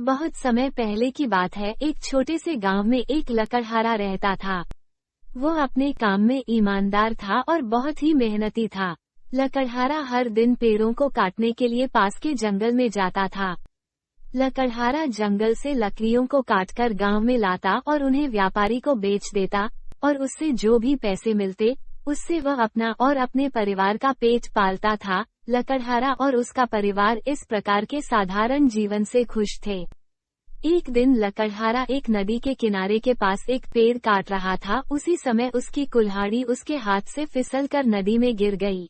बहुत समय पहले की बात है, एक छोटे से गांव में एक लकड़हारा रहता था। वो अपने काम में ईमानदार था और बहुत ही मेहनती था। लकड़हारा हर दिन पेड़ों को काटने के लिए पास के जंगल में जाता था। लकड़हारा जंगल से लकड़ियों को काटकर गांव में लाता और उन्हें व्यापारी को बेच देता, और उससे जो भी पैसे मिलते उससे वह अपना और अपने परिवार का पेट पालता था। लकड़हारा और उसका परिवार इस प्रकार के साधारण जीवन से खुश थे। एक दिन लकड़हारा एक नदी के किनारे के पास एक पेड़ काट रहा था। उसी समय उसकी कुल्हाड़ी उसके हाथ से फिसलकर नदी में गिर गई।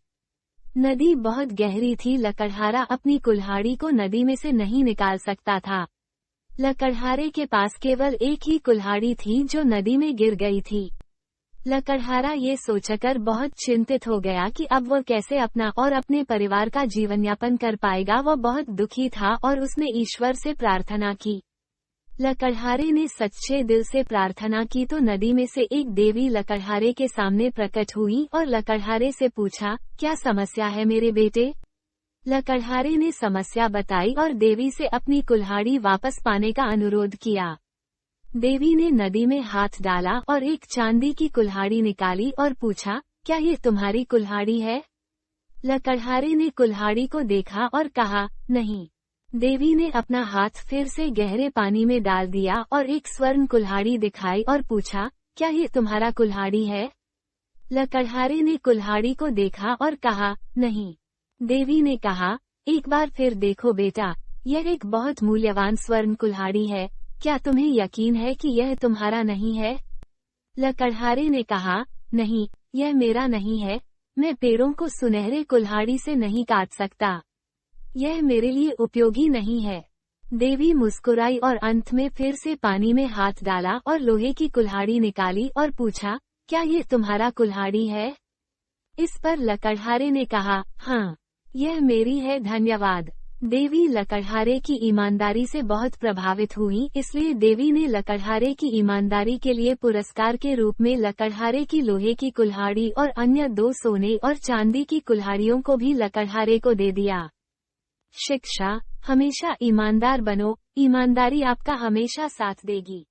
नदी बहुत गहरी थी। लकड़हारा अपनी कुल्हाड़ी को नदी में से नहीं निकाल सकता था। लकड़हारे के पास केवल एक ही कुल्हाड़ी थी जो नदी में गिर गई थी। लकड़हारा ये सोचकर बहुत चिंतित हो गया कि अब वह कैसे अपना और अपने परिवार का जीवन यापन कर पाएगा। वह बहुत दुखी था और उसने ईश्वर से प्रार्थना की। लकड़हारे ने सच्चे दिल से प्रार्थना की तो नदी में से एक देवी लकड़हारे के सामने प्रकट हुई और लकड़हारे से पूछा, क्या समस्या है मेरे बेटे? लकड़हारे ने समस्या बताई और देवी से अपनी कुल्हाड़ी वापस पाने का अनुरोध किया। देवी ने नदी में हाथ डाला और एक चांदी की कुल्हाड़ी निकाली और पूछा, क्या ये तुम्हारी कुल्हाड़ी है? लकड़हारे ने कुल्हाड़ी को देखा और कहा, नहीं। देवी ने अपना हाथ फिर से गहरे पानी में डाल दिया और एक स्वर्ण कुल्हाड़ी दिखाई और पूछा, क्या ये तुम्हारा कुल्हाड़ी है? लकड़हारे ने कुल्हाड़ी को देखा और कहा, नहीं। देवी ने कहा, एक बार फिर देखो बेटा, यह एक बहुत मूल्यवान स्वर्ण कुल्हाड़ी है। क्या तुम्हें यकीन है कि यह तुम्हारा नहीं है? लकड़हारे ने कहा, नहीं, यह मेरा नहीं है। मैं पेड़ों को सुनहरे कुल्हाड़ी से नहीं काट सकता। यह मेरे लिए उपयोगी नहीं है। देवी मुस्कुराई और अंत में फिर से पानी में हाथ डाला और लोहे की कुल्हाड़ी निकाली और पूछा, क्या ये तुम्हारा कुल्हाड़ी है? इस पर लकड़हारे ने कहा, हाँ, यह मेरी है, धन्यवाद। देवी लकड़हारे की ईमानदारी से बहुत प्रभावित हुई, इसलिए देवी ने लकड़हारे की ईमानदारी के लिए पुरस्कार के रूप में लकड़हारे की लोहे की कुल्हाड़ी और अन्य 2 सोने और चांदी की कुल्हाड़ियों को भी लकड़हारे को दे दिया। शिक्षा, हमेशा ईमानदार बनो, ईमानदारी आपका हमेशा साथ देगी।